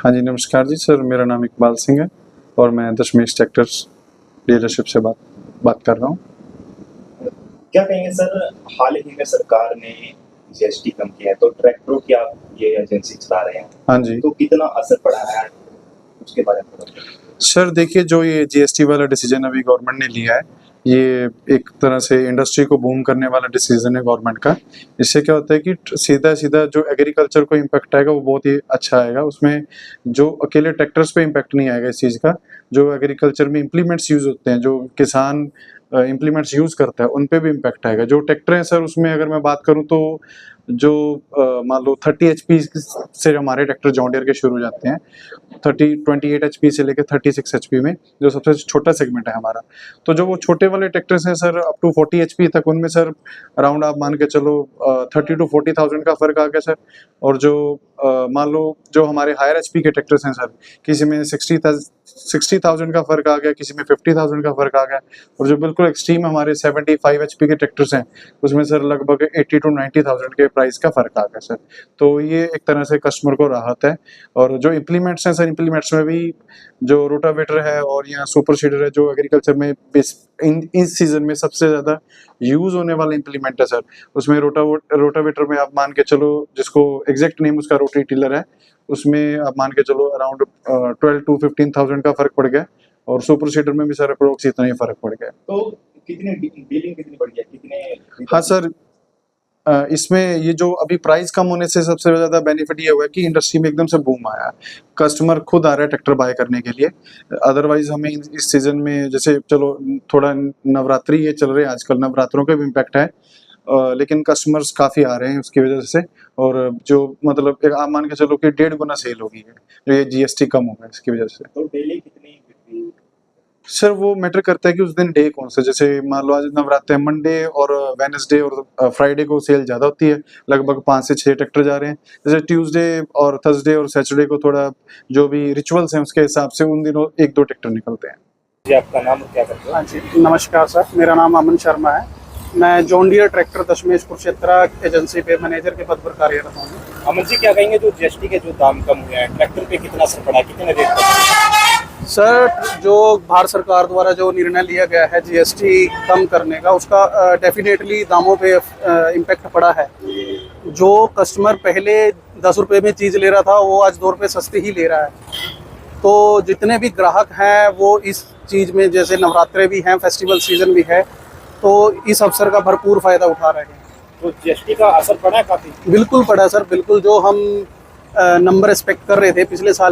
हाँ जी, नमस्कार जी सर, मेरा नाम इकबाल सिंह है और मैं दशमेश ट्रैक्टर्स डीलरशिप से बात कर रहा हूँ। क्या कहेंगे सर, हाल ही में सरकार ने जीएसटी कम किया है, तो ट्रैक्टरों की आप ये एजेंसी चला रहे हैं, हाँ जी। तो कितना असर पड़ा है उसके बारे में बताइए। सर देखिए, जो ये जीएसटी वाला डिसीजन अभी गवर्नमेंट ने लिया है, ये एक तरह से इंडस्ट्री को बूम करने वाला डिसीजन है गवर्नमेंट का। इससे क्या होता है कि सीधा-सीधा जो एग्रीकल्चर को इम्पैक्ट आएगा वो बहुत ही अच्छा आएगा। उसमें जो अकेले ट्रैक्टर्स पे इम्पैक्ट नहीं आएगा इस चीज़ का, जो एग्रीकल्चर में इम्प्लीमेंट्स यूज़ होते हैं, जो किसान इम्प्लीमेंट्स यूज़ करता है, उन पे भी इम्पैक्ट आएगा। जो ट्रैक्टर हैं सर, उसमें अगर मैं बात करूँ तो जो मान लो 30 एचपी से हमारे ट्रैक्टर जॉन डियर के शुरू हो जाते हैं। 28 एचपी से लेकर 36 एचपी में जो सबसे छोटा सेगमेंट है हमारा। तो जो वो छोटे वाले ट्रैक्टर्स हैं सर, अप टू 40 एचपी तक, उनमें सर अराउंड आप मान के चलो 30 टू 40,000 का फ़र्क आ गया सर। और जो मान लो जो हमारे हायर एचपी के ट्रैक्टर्स हैं सर, किसी में 60,000 का फ़र्क आ गया, किसी में 50,000 का फ़र्क आ गया। और जो बिल्कुल एक्सट्रीम हमारे 75 एचपी के ट्रैक्टर्स हैं, उसमें सर लगभग 80 टू 90,000 के प्राइस का फ़र्क आ गया सर। तो ये एक तरह से कस्टमर को राहत है। और जो इम्प्लीमेंट्स हैं सर, इम्प्लीमेंट्स में भी जो रोटावेटर है और या सुपर सीडर है, जो एग्रीकल्चर में इस सीजन में सबसे ज़्यादा यूज़ होने वाला इम्प्लीमेंट है सर। उसमें रोटावेटर में आप मान के चलो, जिसको एग्जैक्ट नेम उसका रोटरी टिलर है, उसमें आप मान के चलो अराउंड 12 टू 15,000 का फ़र्क पड़ गया। और सुपर सीडर में भी सर अप्रोक्स इतना ही फ़र्क पड़ गया। तो कितने डीलिंग कितनी बढ़ गया, कितने? हाँ सर, इसमें ये जो अभी प्राइस कम होने से सबसे ज़्यादा बेनिफिट ये हुआ है कि इंडस्ट्री में एकदम से बूम आया है। कस्टमर खुद आ रहा है ट्रैक्टर बाय करने के लिए। अदरवाइज़ हमें इस सीज़न में, जैसे चलो थोड़ा नवरात्रि ये चल रहे हैं आजकल, नवरात्रों का भी इम्पैक्ट है। लेकिन कस्टमर्स काफ़ी आ रहे हैं उसकी वजह से। और जो मतलब एक आप मान के चलो कि 1.5 गुना सेल हो गई है, जो ये जीएसटी कम होगा इसकी वजह से। तो डेली कितनी बिक्री? सर वो मैटर करता है कि उस दिन डे कौन सा, जैसे मान लो आज नवरात्र है, मंडे और वेडनेसडे और फ्राइडे को सेल ज़्यादा होती है, लगभग 5 से 6 ट्रैक्टर जा रहे हैं। जैसे ट्यूसडे और थर्सडे और सैटरडे को थोड़ा जो भी रिचुअल्स हैं उसके हिसाब से उन दिनों 1-2 ट्रैक्टर निकलते हैं। जी, आपका नाम और क्या करते हो? हाँ जी, नमस्कार सर, मेरा नाम अमन शर्मा है। मैं जॉन डियर ट्रैक्टर दशमेश कुरुक्षेत्र एजेंसी पे मैनेजर के पद पर कार्यरत हूँ। अमन जी, क्या कहेंगे, जो जीएसटी के जो दाम कम हुए हैं, ट्रैक्टर पे कितना असर पड़ा, कितने रेट पर? सर, जो भारत सरकार द्वारा जो निर्णय लिया गया है जीएसटी कम करने का, उसका डेफिनेटली दामों पे इम्पैक्ट पड़ा है। जो कस्टमर पहले 10 रुपये में चीज़ ले रहा था, वो आज 2 रुपये सस्ती ही ले रहा है। तो जितने भी ग्राहक हैं वो इस चीज़ में, जैसे नवरात्रे भी हैं, फेस्टिवल सीजन भी है, तो इस अवसर का भरपूर फ़ायदा उठा रहे हैं। तो जीएसटी का असर पड़ा है काफ़ी? बिल्कुल पड़ा सर, बिल्कुल। जो हम नंबर एक्सपेक्ट कर रहे थे पिछले साल